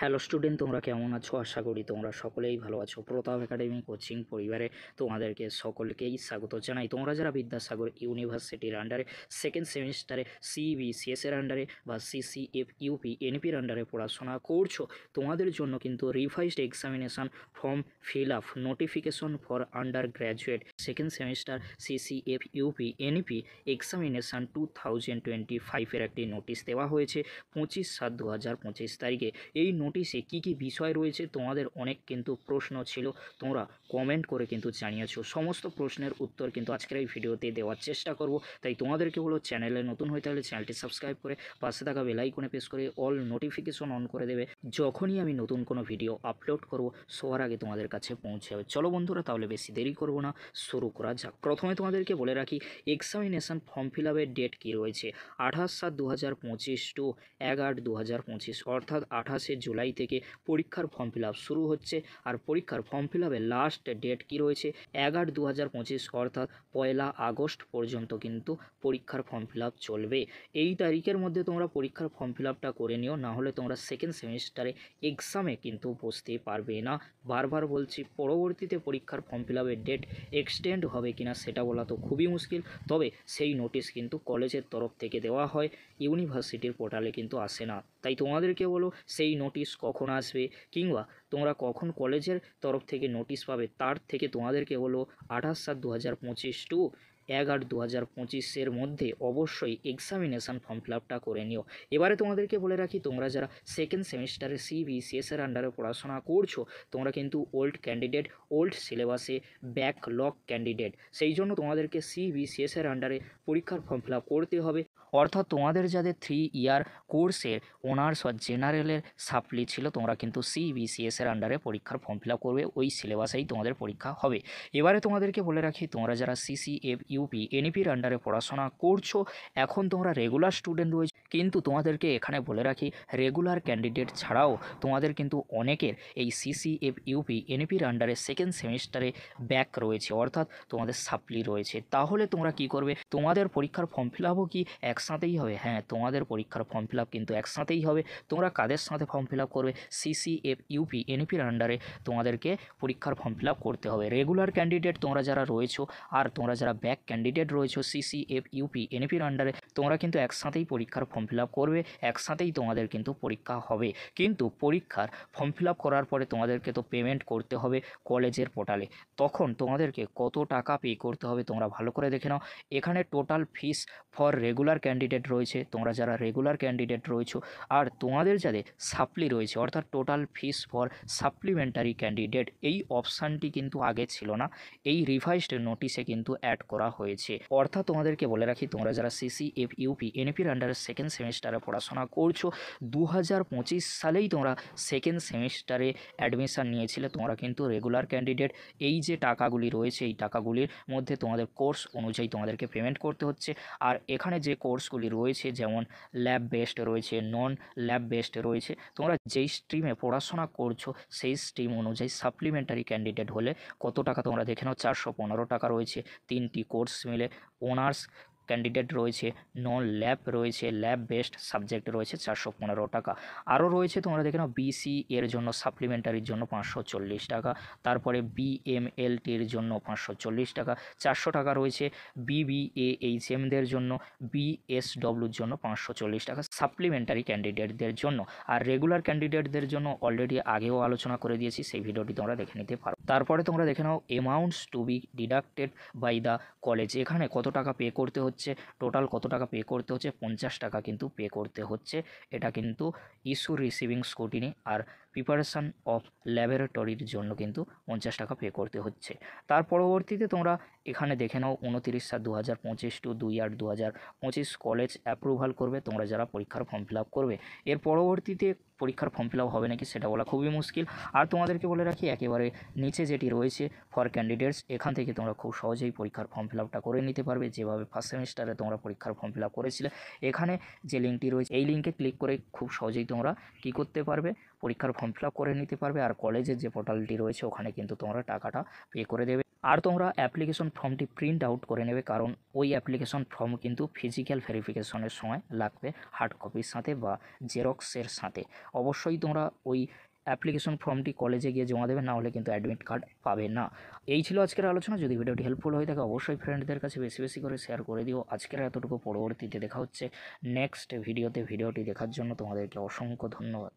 Hello student, তোমরা কেমন আছো? আশা করি তোমরা সকলেই ভালো আছো। প্রতাপ একাডেমি কোচিং পরিবারে তোমাদেরকে সকলকেই স্বাগত জানাই। তোমরা যারা বিদ্যাসাগর ইউনিভার্সিটির আন্ডারে সেকেন্ড সেমিস্টারে সিবিসিএস এর আন্ডারে বা সিসিএফ ইউপি এনপির আন্ডারে পড়াশোনা করছো, তোমাদের জন্য কিন্তু revised examination form fill up notification for undergraduate second semester CCF UP NP examination 2025-এর একটি নোটিশ দেওয়া হয়েছে 25/7/2025 তারিখে। এই নোটিশে কি কি বিষয় রয়েছে তোমাদের অনেক কিন্তু প্রশ্ন ছিল, তোমরা কমেন্ট করে কিন্তু জানিয়েছো। সমস্ত প্রশ্নের উত্তর কিন্তু আজকের এই ভিডিওতে দেওয়ার চেষ্টা করব। তাই তোমাদেরকে বলো, চ্যানেলে নতুন হয়ে থাকলে চ্যানেলটি সাবস্ক্রাইব করে পাশে থাকা বেল আইকনে প্রেস করে অল নোটিফিকেশন অন করে দেবে। যখনই আমি নতুন কোনো ভিডিও আপলোড করব সবার আগে তোমাদের কাছে পৌঁছে যাবে। চলো বন্ধুরা, তাহলে বেশি দেরি করব না, শুরু করা যাক। প্রথমে তোমাদেরকে বলে রাখি এক্সামিনেশন ফর্ম ফিল আপের ডেট কী রয়েছে। 28/7/2025 টু 1/8/2025, অর্থাৎ 28শে জুলাই থেকে পরীক্ষার ফর্ম ফিল আপ শুরু হচ্ছে। আর পরীক্ষার ফর্ম ফিল আপের লাস্ট ডেট কী রয়েছে 1/8/2025, অর্থাৎ 1 আগস্ট পর্যন্ত কিন্তু পরীক্ষার ফর্ম ফিল আপ চলবে। এই তারিখের মধ্যে তোমরা পরীক্ষার ফর্ম ফিল আপটা করে নিও, না হলে তোমরা সেকেন্ড সেমিস্টারে এক্সামে কিন্তু বসতে পারবে না। বারবার বলছি, পরবর্তীতে পরীক্ষার ফর্ম ফিল আপের ডেট এক্সটেন্ড হবে কিনা সেটা বলা তো খুবই মুশকিল, তবে সেই নোটিশ কিন্তু কলেজের তরফ থেকে দেওয়া হয়, ইউনিভার্সিটির পোর্টালে কিন্তু আসে না। তাই তোমাদেরকে বলো সেই নোটিশ কখন আসবে, কিংবা তোমরা কখন কলেজের তরফ থেকে নোটিশ পাবে, তার থেকে তোমাদেরকে বলো 28/7/2025 টু 1/8/2025 মধ্যে অবশ্যই এক্সামিনেশান ফর্ম ফিল আপটা করে নিও। এবারে তোমাদেরকে বলে রাখি, তোমরা যারা সেকেন্ড সেমিস্টারে সিবিসিএস এর আন্ডারে পড়াশোনা করছো, তোমরা কিন্তু ওল্ড ক্যান্ডিডেট, ওল্ড সিলেবাসে ব্যাকলগ ক্যান্ডিডেট, সেই জন্য তোমাদেরকে সিবিসিএস এর আন্ডারে পরীক্ষার ফর্ম ফিল আপ করতে হবে। অর্থাৎ তোমাদের যাদের 3 ইয়ার কোর্সের অনার্স বা জেনারেলের সাপ্লি ছিল, তোমরা কিন্তু সিবিসিএস এর আন্ডারে পরীক্ষার ফর্ম ফিল আপ করবে, ওই সিলেবাসেই তোমাদের পরীক্ষা হবে। এবারে তোমাদেরকে বলে রাখি, তোমরা যারা সিসিএফ ইউপি এনপির আন্ডারে পড়াশোনা করছো, এখন তোমরা রেগুলার স্টুডেন্ট রয়েছে, কিন্তু তোমাদেরকে এখানে বলে রাখি রেগুলার ক্যান্ডিডেট ছাড়াও তোমাদের কিন্তু অনেকের এই সিসিএফ ইউপি এনপির আন্ডারে সেকেন্ড সেমিস্টারে ব্যাক রয়েছে, অর্থাৎ তোমাদের সাপ্লি রয়েছে। তাহলে তোমরা কি করবে, তোমাদের পরীক্ষার ফর্ম ফিল আপও কি একসাথেই হবে? হ্যাঁ, তোমাদের পরীক্ষার ফর্ম ফিল আপ কিন্তু একসাথেই হবে। তোমরা কাদের সাথে ফর্ম ফিল আপ করবে? সিসিএফ ইউপি এনপির আন্ডারে তোমাদেরকে পরীক্ষার ফর্ম ফিল আপ করতে হবে। রেগুলার ক্যান্ডিডেট তোমরা যারা রয়েছো, আর তোমরা যারা ব্যাক ক্যান্ডিডেট রয়েছো সিসিএফ ইউপি এনপির আন্ডারে, তোমরা কিন্তু একসাথেই পরীক্ষার ফর্ম ফিল আপ করবে, একসাথেই তোমাদের কিন্তু পরীক্ষা হবে। কিন্তু পরীক্ষার ফর্ম ফিল আপ করার পরে তোমাদেরকে তো পেমেন্ট করতে হবে কলেজের পোর্টালে। তখন তোমাদেরকে কত টাকা পে করতে হবে তোমরা ভালো করে দেখে নাও। এখানে total fees for regular candidate রয়েছে, তোমরা যারা রেগুলার ক্যান্ডিডেট রয়েছো, আর তোমাদের যাদের সাপ্লি রয়েছে, অর্থাৎ total fees for supplementary candidate, এই অপশানটি কিন্তু আগে ছিল না, এই রিভাইজড নোটিশে কিন্তু অ্যাড করা হয়েছে। অর্থাৎ তোমাদেরকে বলে রাখি, তোমরা যারা সিসিএফ ইউপি এনপির আন্ডারে সেকেন্ড সেমিস্টারে পড়াশোনা করছো, 2025 সালেই তোমরা সেকেন্ড সেমিস্টারে অ্যাডমিশান নিয়েছিলে, তোমরা কিন্তু রেগুলার ক্যান্ডিডেট। এই যে টাকাগুলি রয়েছে, এই টাকাগুলির মধ্যে তোমাদের কোর্স অনুযায়ী তোমাদেরকে পেমেন্ট করতে হচ্ছে। আর এখানে যে কোর্সগুলি রয়েছে, যেমন ল্যাব বেসড রয়েছে, নন ল্যাব বেসড রয়েছে, তোমরা যেই স্ট্রিমে পড়াশোনা করছো সেই স্ট্রিম অনুযায়ী সাপ্লিমেন্টারি ক্যান্ডিডেট হলে কত টাকা তোমরা দেখে নাও। 415 টাকা রয়েছে 3টি কোর্স মিলে। অনার্স ক্যান্ডিডেট রয়েছে, নন ল্যাব রয়েছে, ল্যাব বেসড সাবজেক্ট রয়েছে 415 টাকা। আরও রয়েছে, তোমরা দেখে নাও বিসি এর জন্য সাপ্লিমেন্টারির জন্য 540 টাকা, তারপরে বিএমএলটির জন্য 540 টাকা, 400 টাকা রয়েছে বিবিএএইচএমদের জন্য, বিএসডব্লিউর জন্য 540 টাকা সাপ্লিমেন্টারি ক্যান্ডিডেটদের জন্য। আর রেগুলার ক্যান্ডিডেটদের জন্য অলরেডি আগেও আলোচনা করে দিয়েছি, সেই ভিডিওটি তোমরা দেখে নিতে পারো। তারপরে তোমরা দেখে নাও amounts to be deducted by the college, এখানে কত টাকা পে করতে হচ্ছে, টোটাল কত টাকা পে করতে হচ্ছে, 50 টাকা কিন্তু পে করতে হচ্ছে। এটা কিন্তু ইস্যু রিসিভিং স্কুটিনি আর প্রিপারেশান অফ ল্যাবরেটরির জন্য কিন্তু 50 টাকা পে করতে হচ্ছে। তার পরবর্তীতে তোমরা এখানে দেখে নাও 29/7/2025 টু 2/8/2025 কলেজ অ্যাপ্রুভাল করবে তোমরা যারা পরীক্ষার ফর্ম ফিল আপ করবে। এর পরবর্তীতে পরীক্ষার ফর্ম ফিল আপ হবে নাকি সেটা বলা খুবই মুশকিল। আর তোমাদেরকে বলে রাখি, একেবারে নিচে যেটি রয়েছে ফর ক্যান্ডিডেটস, এখান থেকে তোমরা খুব সহজেই পরীক্ষার ফর্ম ফিল আপটা করে নিতে পারবে, যেভাবে ফার্স্ট সেমিস্টারে তোমরা পরীক্ষার ফর্ম ফিল আপ করেছিলে। এখানে যে লিঙ্কটি রয়েছে, এই লিঙ্কে ক্লিক করে খুব সহজেই তোমরা কী করতে পারবে, পরীক্ষার ফর্ম ফিল আপ করে নিতে পারবে। আর কলেজের যে পোর্টালটি রয়েছে, ওখানে কিন্তু তোমরা টাকাটা পে করে দেবে। আর তোমরা অ্যাপ্লিকেশন ফর্মটি প্রিন্ট আউট করে নেবে, কারণ ওই অ্যাপ্লিকেশন ফর্ম কিন্তু ফিজিক্যাল ভেরিফিকেশনের সময় লাগবে হার্ড কপির সাথে বা জেরক্সের সাথে। অবশ্যই তোমরা ওই অ্যাপ্লিকেশন ফর্মটি কলেজে গিয়ে জমা দেবে, না হলে কিন্তু অ্যাডমিট কার্ড পাবে না। এই ছিল আজকের আলোচনা। যদি ভিডিওটি হেল্পফুল হয়ে থাকে অবশ্যই ফ্রেন্ডদের কাছে বেশি বেশি করে শেয়ার করে দিও। আজকের এতটুকু, পরবর্তীতে দেখা হচ্ছে নেক্সট ভিডিওতে। ভিডিওটি দেখার জন্য তোমাদেরকে অসংখ্য ধন্যবাদ।